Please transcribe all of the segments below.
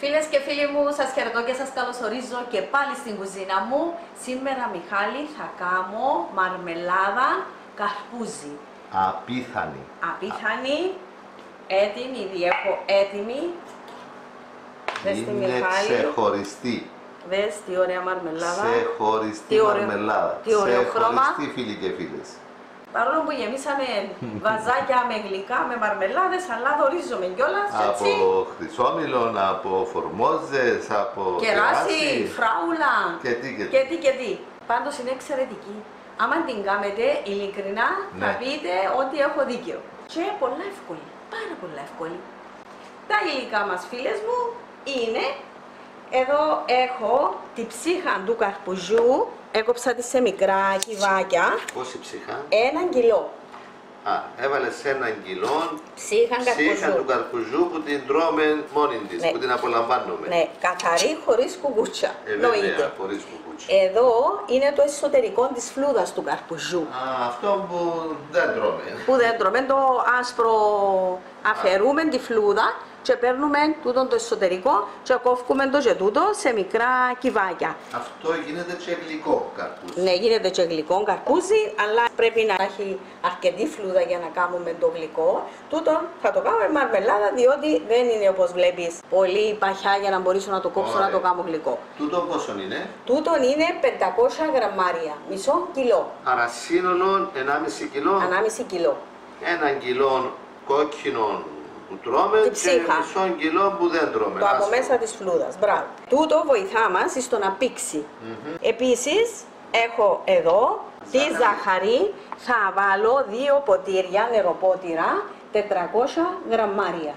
Φίλες και φίλοι μου, σας χαιρετώ και σας καλωσορίζω και πάλι στην κουζίνα μου. Σήμερα, Μιχάλη, θα κάνω μαρμελάδα καρπούζι. Απίθανη. Απίθανη, έτοιμη, ήδη έχω έτοιμη. Δες τη, Είναι Μιχάλη. ξεχωριστή. Δες τι ωραία μαρμελάδα. Ξεχωριστή μαρμελάδα. Τι ωραίο χρώμα. Ξεχωριστή, φίλοι και φίλες. Παρόλο που γεμίσαμε βαζάκια με γλυκά, με μαρμελάδες, αλλά δορίζομαι κιόλας, έτσι. Από χρυσόμηλον, από φορμόζες, από Κεράσι, φράουλα και τι. Πάντως είναι εξαιρετική. Άμα την κάνετε, ειλικρινά θα πείτε ότι έχω δίκιο. Και πολλά εύκολη, πάρα πολλά εύκολη. Τα υλικά μας, φίλες μου, είναι, εδώ έχω τη ψύχα του καρπουζιού, έκοψα τη σε μικρά κυβάκια. Πόση ψυχά? 1 κιλό. Έβαλες 1 κιλό Ψύχα του καρπουζιού που την τρώμε μόνη της, που την απολαμβάνουμε. Ναι, καθαρή, χωρίς κουκούτσα. Βέβαια, χωρίς κουκούτσα. Εδώ είναι το εσωτερικό της φλούδας του καρπουζιού. Αυτό που δεν τρώμε. Που δεν τρώμε, το άσπρο αφαιρούμε τη φλούδα και παίρνουμε τούτο το εσωτερικό και κόφουμε το και τούτο σε μικρά κυβάκια. Αυτό γίνεται και γλυκό καρπούζι. Ναι, γίνεται και γλυκό καρπούζι, αλλά πρέπει να έχει αρκετή φλούδα για να κάνουμε το γλυκό. Τούτο θα το κάνουμε μαρμελάδα, διότι δεν είναι, όπως βλέπεις, πολύ παχιά για να μπορέσω να το κόψω. Ωραία. Να το κάνω γλυκό. Τούτο πόσο είναι? Τούτο είναι 500 γραμμάρια, μισό κιλό. Άρα σύνολο 1,5 κιλό. 1,5 κιλό. 1 κιλό κόκκινο που τρώμε και μισό κιλό που δεν τρώμε. Το από μέσα της φλούδας, μπράβο. Τούτο βοηθά μας στο να πήξει. Επίσης, έχω εδώ τη ζάχαρη, θα βάλω 2 ποτήρια νεροπότηρα, 400 γραμμάρια.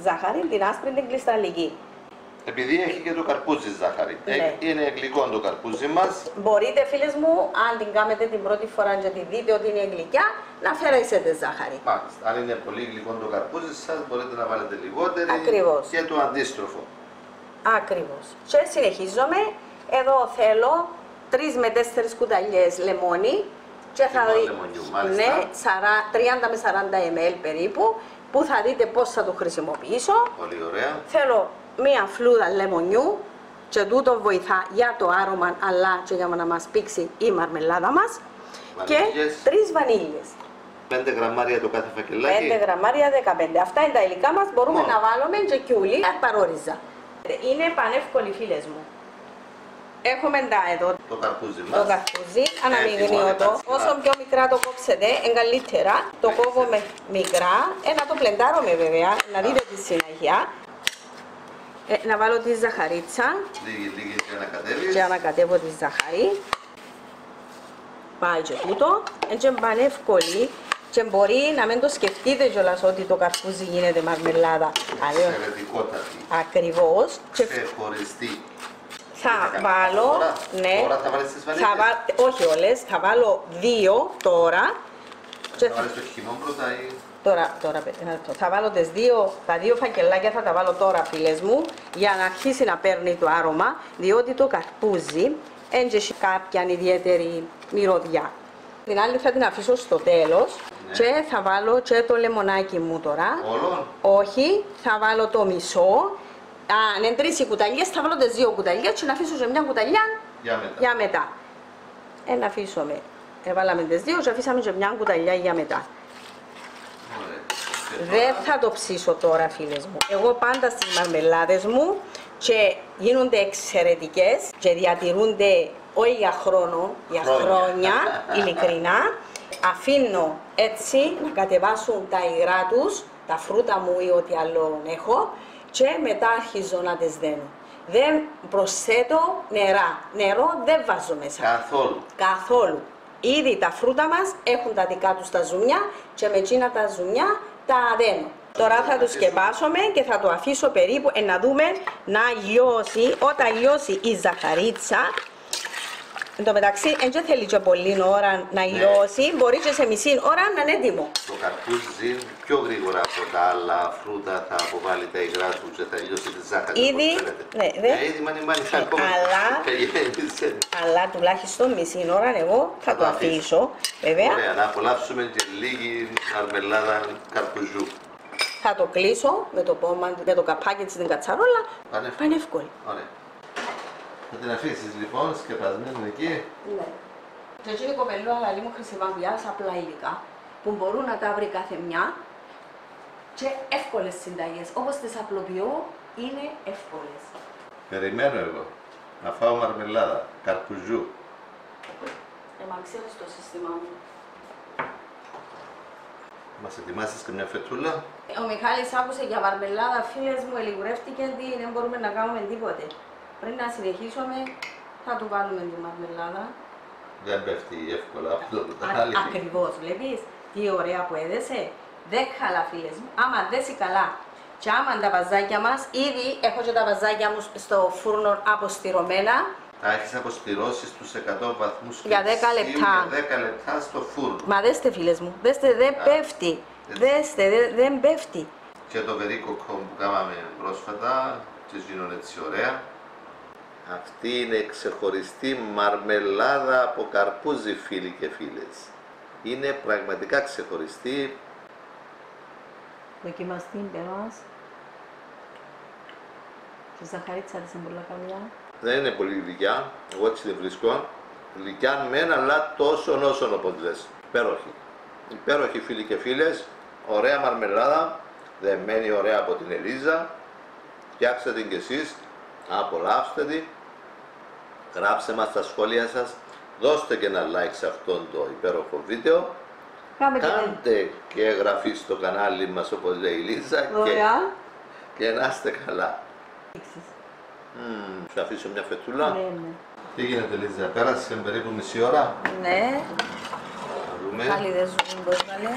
Ζάχαρη, την άσπρη, την κρυσταλλική. Επειδή έχει και το καρπούζι ζάχαρη. Ναι. Είναι γλυκό το καρπούζι μας. Μπορείτε, φίλες μου, αν την κάνετε την πρώτη φορά και τη δείτε ότι είναι γλυκιά, να φέρετε ζάχαρη. Μάλιστα. Αν είναι πολύ γλυκό το καρπούζι σας, μπορείτε να βάλετε λιγότερη. Ακριβώς. Και το αντίστροφο. Ακριβώς. Και συνεχίζουμε. Εδώ θέλω 3 με 4 κουταλιές λεμόνι. Και θα λεμονιού, ναι, 30 με 40 ml περίπου, που θα δείτε πώς θα το χρησιμοποιήσω. Πολύ ωραία. Θέλω μία φλούδα λεμονιού και τούτο βοηθά για το άρωμα, αλλά και για να μας πήξει η μαρμελάδα μας. Βανίλιες. Και 3 βανίλιες. 5 γραμμάρια το κάθε φακελάκι. 5 γραμμάρια, 15. Αυτά είναι τα υλικά μας, μπορούμε να βάλουμε και κιούλι, παρόριζα. Είναι πανεύκολη, φίλες μου. Έχουμε εδώ το καρπούζι μας. Το καρπούζι, αναμειγνύωτο. Όσο πιο μικρά το κόψετε, καλύτερα. Το κόβω με μικρά. Να το πλεντάρουμε βέβαια, να δείτε τη συνέχεια. Να βάλω τη ζαχαρίτσα. Λίγη για να κατέβεις. Και ανακατεύω τη ζαχαρή. Πάει και τούτο. Έτσι είναι πανεύκολη. Και μπορεί να μην το σκεφτείτε κιόλας ότι το καρπούζι γίνεται μαρμελάδα. Εξαιρετικότατη. Ακριβώς. Ξεχωριστή. Θα βάλω, ναι, τώρα θα βάλεις τις βανίλιες. Όχι όλες, θα βάλω 2 τώρα. Θα βάλεις το χυμό πρώτα ή... Τώρα, θα βάλω τα 2 φακελάκια, θα τα βάλω τώρα, φίλες μου, για να αρχίσει να παίρνει το άρωμα, διότι το καρπούζι έχει κάποια ιδιαίτερη μυρωδιά. Την άλλη θα την αφήσω στο τέλος, και θα βάλω και το λεμονάκι μου τώρα. Όλο? Όχι, θα βάλω το μισό. Αν είναι 3 κουταλιές, θα βάλω τις 2 κουταλιές και να αφήσω σε μια κουταλιά για μετά. Να αφήσουμε. Έβαλαμε τις 2 και αφήσαμε και μια κουταλιά για μετά. Δεν θα το ψήσω τώρα, φίλες μου. Εγώ πάντα στις μαρμελάδες μου και γίνονται εξαιρετικές και διατηρούνται όχι για χρόνο, για χρόνια, ειλικρινά. Αφήνω έτσι να κατεβάσουν τα υγρά τους, τα φρούτα μου ή ό,τι άλλο έχω, και μετά αρχίζω να τις δένω. Δεν προσθέτω νερό δεν βάζω μέσα. Καθόλου. Ήδη τα φρούτα μας έχουν τα δικά τους τα ζουμιά και με εκείνα τα ζουμιά τα δένω. Τώρα θα το σκεπάσουμε και θα το αφήσω περίπου να δούμε να λιώσει. Όταν λιώσει η ζαχαρίτσα, εν τω μεταξύ δεν θέλει και πολύ ώρα να λιώσει, μπορεί και σε μισή ώρα να είναι έτοιμο. Το καρπούζι πιο γρήγορα από τα άλλα φρούτα θα αποβάλει τα υγρά του και θα λιώσει τη ζάχαρη. Ήδη, αλλά τουλάχιστον μισή ώρα εγώ θα το αφήσω, βέβαια. Ωραία, να απολαύσουμε και λίγη μαρμελάδα καρπουζιού. Θα το κλείσω με το καπάκι της την κατσαρόλα. Πανεύκολη. Ωραία. Θα την αφήσεις λοιπόν σκεπασμένη εκεί. Ναι. Και έτσι η κοπελούα λαλή μου χρησιμοποιάς απλά υλικά που μπορούν να τα βρει κάθε μια και εύκολες συνταγές. Όπως τις απλοποιώ, είναι εύκολες. Περιμένω εγώ να φάω μαρμελάδα, καρπουζού. Μα ξέρεις το σύστημα μου. Μας ετοιμάσεις και μια φετούλα. Ο Μιχάλης άκουσε για μαρμελάδα, φίλες μου, ελιγουρεύτηκε ότι δεν μπορούμε να κάνουμε τίποτε. Πριν να συνεχίσουμε, θα του βάλουμε τη μαρμελάδα. Δεν πέφτει εύκολα από το τάλι. Ακριβώς, βλέπεις τι ωραία που έδεσε. Δεν χαλά, φίλες μου. Άμα δέσει καλά και άμα τα βαζάκια μας, ήδη έχω και τα βαζάκια μου στο φούρνο αποστηρωμένα. Τα έχεις αποστηρώσει στους 100 βαθμούς για 10 λεπτά. Για 10 λεπτά στο φούρνο. Μα δέστε, φίλες μου, δέστε, δεν πέφτει. Δέστε, δεν πέφτει. Και το βερίκοκο που κάναμε πρόσφατα και γίνονται έτσι ωραία. Αυτή είναι ξεχωριστή μαρμελάδα από καρπούζι, φίλοι και φίλες. Είναι πραγματικά ξεχωριστή. Δοκιμαστή μας. Και ζαχαρίτσα της είναι πολλά καλιά. Δεν είναι πολύ γλυκιά, εγώ έτσι δεν βρίσκω. Γλυκιά μεν, αλλά τόσο όσο όπως λες. Υπέροχη. Υπέροχη, φίλοι και φίλες. Ωραία μαρμελάδα, δεμένη ωραία από την Ελίζα. Φτιάξτε την κι εσείς, απολαύστε την. Γράψτε μας τα σχόλια σας. Δώστε και ένα like σε αυτόν το υπέροχο βίντεο. Κάντε και εγγραφή στο κανάλι μας όπως λέει η Λίζα και να είστε καλά. Σου αφήσω μια φετούλα. Ναι. Τι γίνεται, Λίζα, πέρασε περίπου μισή ώρα. Ναι. Να δούμε. Πάλι δεν ζουν μπόσκαλε.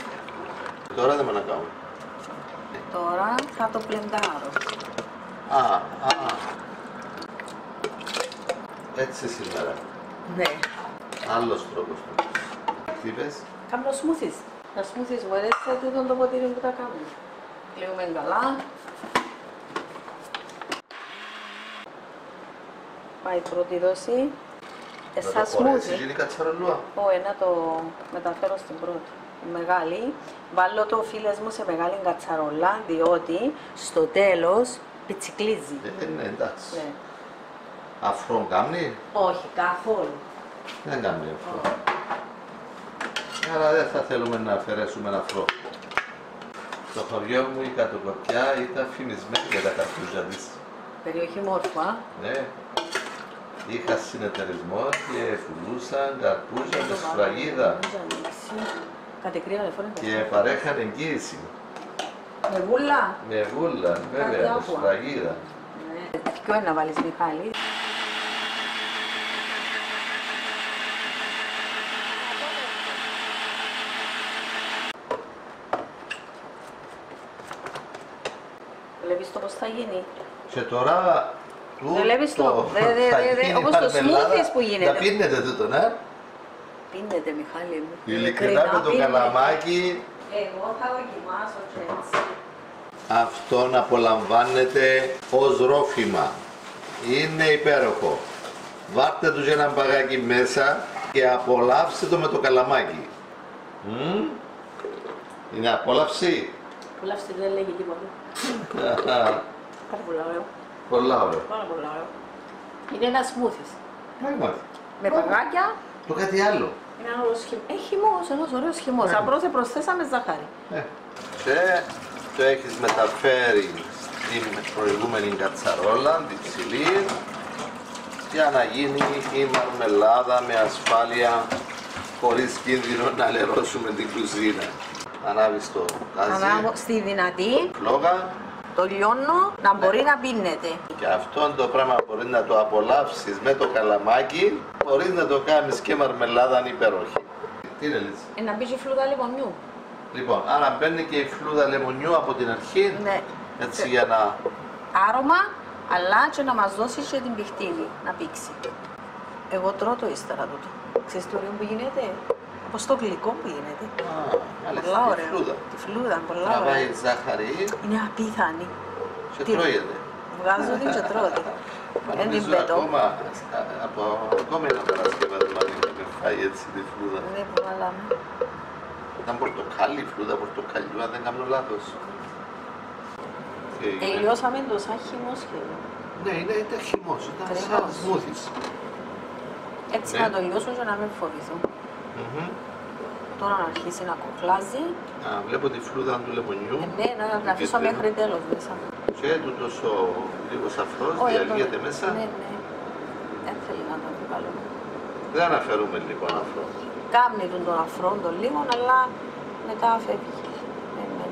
Τώρα δεν με να κάνουμε. Τώρα θα το πλεντάρω. Έτσι σήμερα. Ναι. Άλλος τρόπος. Τι είπες? Κάνω σμούθις. Τα σμούθις μου αρέσει τούτο το ποτήρι που τα κάνουμε. Κλείουμε καλά. Πάει η πρώτη δόση. Εσάς σμούθι. γίνει κατσαρολούα. Όχι, να το μεταφέρω στην πρώτη. Μεγάλη. Βάλω το, φίλες μου, σε μεγάλη κατσαρόλα, διότι στο τέλος πιτσικλίζει. Ναι, εντάξει. Ναι. Αφρό κάνει? Όχι, καθόλου. Δεν κάνει αφρό. Άρα δεν θα θέλουμε να αφαιρέσουμε ένα αφρό. Στο χωριό μου η κατοκοπιά ήταν φημισμένη για τα καρπούζια της. Περιοχή Μόρφα. Ναι. Είχα συνεταιρισμό και πουλούσαν καρπούζια με σφραγίδα. Και παρέχαν εγγύηση. Με βούλα. Με βούλα, βέβαια, με σφραγίδα. Ποιο είναι να βάλεις, Μιχάλη? Βλέπεις το πώς θα γίνει. Και τώρα βλέπεις το, όπως το σμούθις που γίνεται. Τα πίνετε τούτο, ναι. Πίνετε, Μιχάλη μου. Ειλικρινά με το καλαμάκι. Εγώ θα δοκιμάσω και έτσι. Αυτόν απολαμβάνετε ως ρόφημα. Είναι υπέροχο. Βάρτε του ένα μπαγάκι μέσα και απολαύστε το με το καλαμάκι. Είναι απόλαυση. Απόλαυση δεν λέγει τίποτα. Πάρα πολλά ωραίο. Πολλά ωραίο. Πάρα πολλά ωραίο. Είναι ένα σμούθις. Πράγματι. Με παγάκια. Το κάτι άλλο. Είναι ένα ωραίο χυμό. Χυμός, ένας ωραίος χυμός. Απλώς προσθέσαμε ζάχαρη. Και το έχεις μεταφέρει στην προηγούμενη κατσαρόλα, την ψηλή, για να γίνει η μαρμελάδα με ασφάλεια, χωρίς κίνδυνο να λερώσουμε την κουζίνα. Ανάβεις το γκάζι. Ανάβω στη δυνατή. Φλόγα. Το λιώνω να μπορεί να πίνεται. Και αυτό το πράγμα μπορεί να το απολαύσεις με το καλαμάκι, μπορείς να το κάνεις και μαρμελάδα αν υπέροχη. Τι είναι, Λίτση? Να μπει και φλούδα λεμονιού. Λοιπόν, άρα μπαίνει και η φλούδα λεμονιού από την αρχή, ναι. Έτσι για να... Άρωμα, αλλά και να μας δώσει και την πιχτίδη να πήξει. Εγώ τρώω το ύστερα τούτο. Ξέρεις τι ωραίο που γίνεται? Όπως το γλυκό που γίνεται. Πολλά ωραίο. Τη φλούδα, πολλά ωραία. Τραβάει ζάχαρη. Είναι απίθανη. Και τρώγεται. Βγάζω την και τρώω την. Δεν την πέτω. Από ακόμη ένα παρασκευάσμα είχαμε φάει έτσι τη φλούδα. Δεν που βάλαμε. Ήταν πορτοκάλι η φλούδα, πορτοκαλιού, αν δεν κάνω λάθος. τι έγινε. Τελειώσαμε το σαν χυμό σχεδόν. Ναι, ήταν χυμός, ήταν σαν Ακριβώς. σμούθις. Έτσι Ναι. να το λιώσουν και να μην φοβηθούν. Τώρα να αρχίσει να κοχλάζει. Βλέπω τη φλούδα του λεμονιού. Ναι, να αφήσω μέχρι τέλος μέσα. Και τούτος ο λίγο σαφρός Όχι, διαλύεται μέσα. Ναι, ναι. Δεν θέλει να τον βάλω. Δεν αναφέρουμε λοιπόν αφρό. Κάμνει τον αφρό τον λίγο, αλλά μετά φεύγει. Ναι, ναι.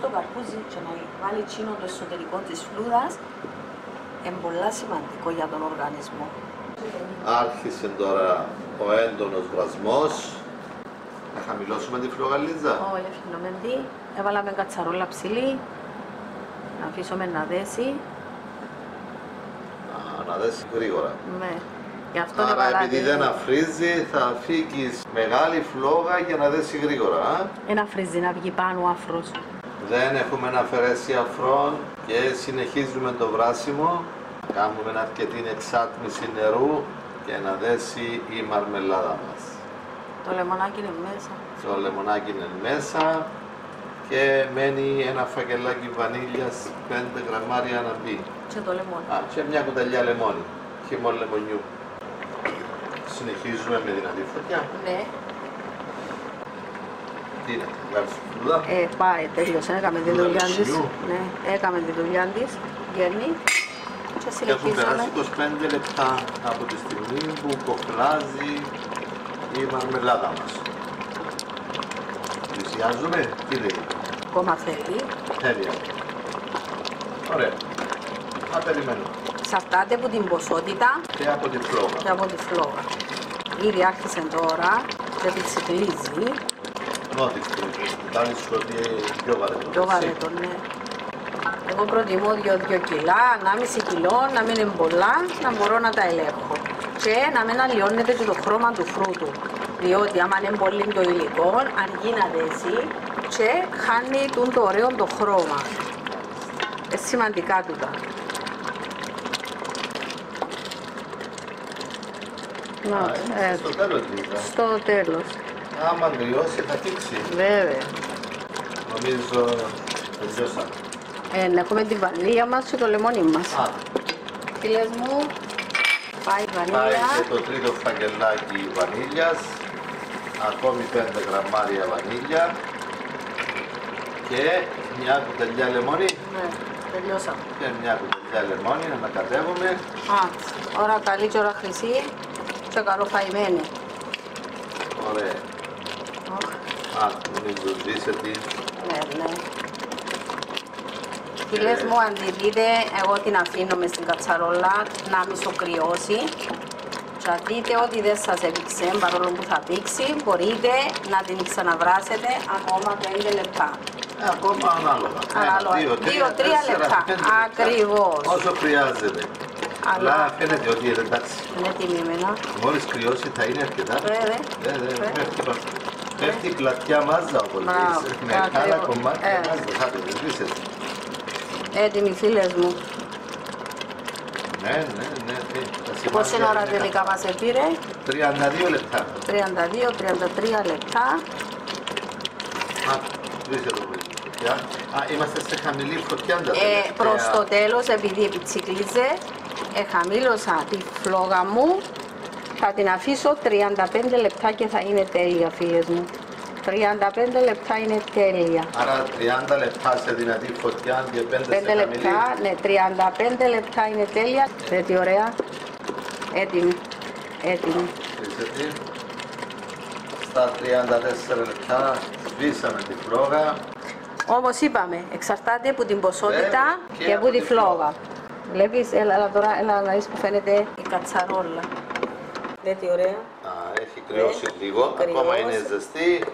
Το καρπούζι και να βάλει τσίνο το εσωτερικό της φλούδας είναι πολύ σημαντικό για τον οργανισμό. Άρχισε τώρα ο έντονος βρασμός. Να χαμηλώσουμε τη φλογαλίτσα. Όχι, αφήνουμε τι. Έβαλαμε κατσαρόλα ψηλή. Να αφήσουμε να δέσει. Να δέσει γρήγορα. Ναι. Γι' αυτό Άρα έβαλα επειδή δεν αφρίζει θα φύγεις μεγάλη φλόγα για να δέσει γρήγορα. ένα φρύζι να βγει πάνω ο αφρός. Δεν έχουμε αφαιρέσει αφρόν και συνεχίζουμε το βράσιμο. Κάνουμε αρκετή εξάτμιση νερού και να δέσει η μαρμελάδα μας. Το λεμονάκι είναι μέσα. Το λεμονάκι είναι μέσα και μένει ένα φακελάκι βανίλιας 5 γραμμάρια να μπει. Και το λεμόνι. Και μια κουταλιά λεμόνι, χυμό λεμονιού. Συνεχίζουμε με δυνατή φωτιά. Ναι. Τι είναι, βγάζεις φλούδα. Πάει, τέλειωσε. Έκαμε τη Φλούδα δουλειά της. λυσιού. Ναι, έκαμε τη δουλειά της. Βγαίνει. Και Έχουν συνεχίζουμε. περάσει 25 λεπτά από τη στιγμή που κοχλάζει η μαρμελάδα μας. Πλησιάζουμε, τι λέει, Ακόμα θέλει. τέλεια. Ωραία. Θα περιμένουμε. Εξαρτάται από την ποσότητα Και από τη φλόγα. και από τη φλόγα. Ήδη άρχισε τώρα και τη ξυπλίζει. Νότι κάνεις ότι πιο βαρετό. Πιο βαρετό, ναι. Εγώ προτιμώ 2 κιλά, 1,5 κιλό, να μην είναι πολλά, να μπορώ να τα ελέγχω. Και να μην αλλοιώνεται και το χρώμα του φρούτου. Διότι άμα είναι πολύ το υλικό, αργεί να δέσει και χάνει το ωραίο το χρώμα. Σημαντικά τούτα. Στο τέλος λίγα. Στο τέλος. Άμα τελειώσει θα τύξει. Βέβαια. Νομίζω τελειώσαμε. Να έχουμε τη βανίλια μας και το λεμόνι μας. Φίλες μου, πάει η Πάει βανίλια. και το τρίτο φακελάκι βανίλιας. Ακόμη 5 γραμμάρια βανίλια. Και μια κουταλιά λεμόνι. Ναι, τελειώσαμε. Και μια κουταλιά λεμόνι να ανακατεύουμε. Ώρα καλή και ώρα χρυσή και καλοφαϊμένη. Ωραία. Νομίζω ζήσετε. Ναι, ναι. Φίλες μου, αν τη δείτε, εγώ την αφήνω μες στην κατσαρόλα να μισοκριώσει. Και αν δείτε ότι δεν σας έπιξε, παρόλο που θα πήξει, μπορείτε να την ξαναβράσετε ακόμα 5 λεπτά. Ακόμα ανάλογα. Ανάλογα. 2-3 λεπτά. Ακριβώς. Όσο χρειάζεται. Αλλά φαίνεται ότι είναι εντάξει. Είναι τιμήμενα. Μόλις κρυώσει θα είναι αρκετά. Βέβαια. Πέφτει η πλατιά μάζα όπως Μπράβο. λες. Μεγάλα Ακριβώς. κομμάτια μάζα. Θα το δεις. Έτοιμοι φίλες μου. Ναι. Πόση ώρα τελικά μας επήρε? 32 λεπτά. 32-33 λεπτά. Βρίσκεται το φωτιά. Είμαστε σε χαμηλή φωτιά. Προς το τέλος, επειδή επιτσίκλιζε, χαμήλωσα τη φλόγα μου. Θα την αφήσω 35 λεπτά και θα είναι τέλεια, φίλες μου. 35 λεπτά είναι τέλεια. Άρα 30 λεπτά σε δυνατή φωτιά και 5 σε 5 χαμηλή. λεπτά, ναι, 35 λεπτά είναι τέλεια. Τι ωραία. Έτοιμη. Βρίσκεται. Στα 34 λεπτά σβήσαμε τη φλόγα. Όπως είπαμε, εξαρτάται από την ποσότητα και από τη φλόγα. Βλέπεις, έλα τώρα, έλα να δεις που φαίνεται η κατσαρόλα. Δεν τι ωραία. Έχει κρυώσει λίγο, ακόμα είναι ζεστή.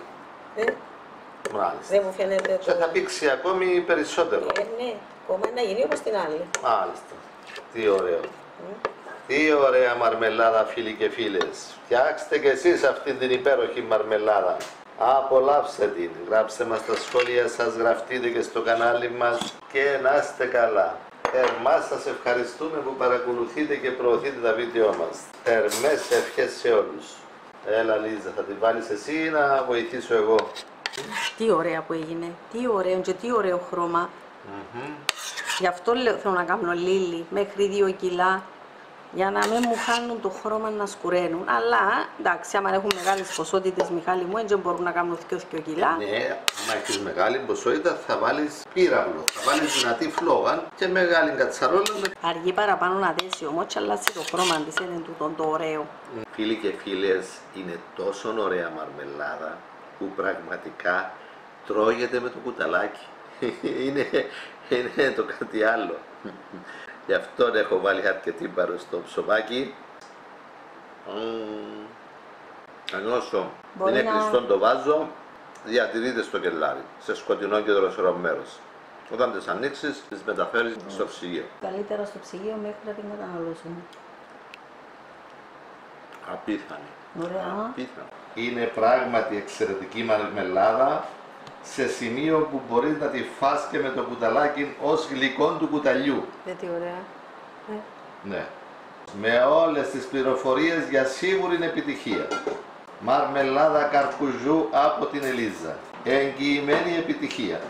Μάλιστα. Δεν μου φαίνεται Και θα πήξει ακόμη περισσότερο. Ναι, ακόμα να γίνει όπως την άλλη. Μάλιστα. Τι ωραίο. Τι ωραία μαρμελάδα, φίλοι και φίλες. Φτιάξτε και εσείς αυτή την υπέροχη μαρμελάδα. Απολαύστε την. Γράψτε μας στα σχόλια σας, γραφτείτε και στο κανάλι μας και να είστε καλά. Θερμά σας ευχαριστούμε που παρακολουθείτε και προωθείτε τα βίντεο μας. Θερμές ευχές σε όλους. Έλα Λίζα, θα την βάλεις εσύ ή να βοηθήσω εγώ? Τι ωραία που έγινε, τι ωραίο και τι ωραίο χρώμα. Γι' αυτό θέλω να κάνω λίλι μέχρι 2 κιλά, για να μην μου χάνουν το χρώμα να σκουραίνουν. Αλλά εντάξει, άμα έχουν μεγάλες ποσότητες, Μιχάλη μου, δεν μπορούν να κάνουν 2 κιλά. Ναι, άμα έχεις μεγάλη ποσότητα θα βάλεις πύραυλο, θα βάλεις δυνατή φλόγα και μεγάλη κατσαρόλα. Αργεί παραπάνω να δέσει όμως και αλλάζει το χρώμα της, είναι τούτο το ωραίο. Φίλοι και φίλες, είναι τόσο ωραία μαρμελάδα που πραγματικά τρώγεται με το κουταλάκι. είναι το κάτι άλλο. Γι' αυτό έχω βάλει αρκετή πάρο στο ψωμάκι. Όσο είναι κλειστό το βάζω, διατηρείται στο κελάρι, σε σκοτεινό και δροσερό μέρος. Όταν τις ανοίξεις, τις μεταφέρεις στο ψυγείο. Καλύτερα στο ψυγείο μέχρι να την καταναλώσουμε. Απίθανη. Ωραία. Απίθανη. Είναι πράγματι εξαιρετική μαρμελάδα, σε σημείο που μπορείς να τη φας και με το κουταλάκι ως γλυκό του κουταλιού. Τι ωραία. Ναι. Με όλες τις πληροφορίες για σίγουρη επιτυχία. Μαρμελάδα καρπουζού από την Ελίζα. Εγγυημένη επιτυχία.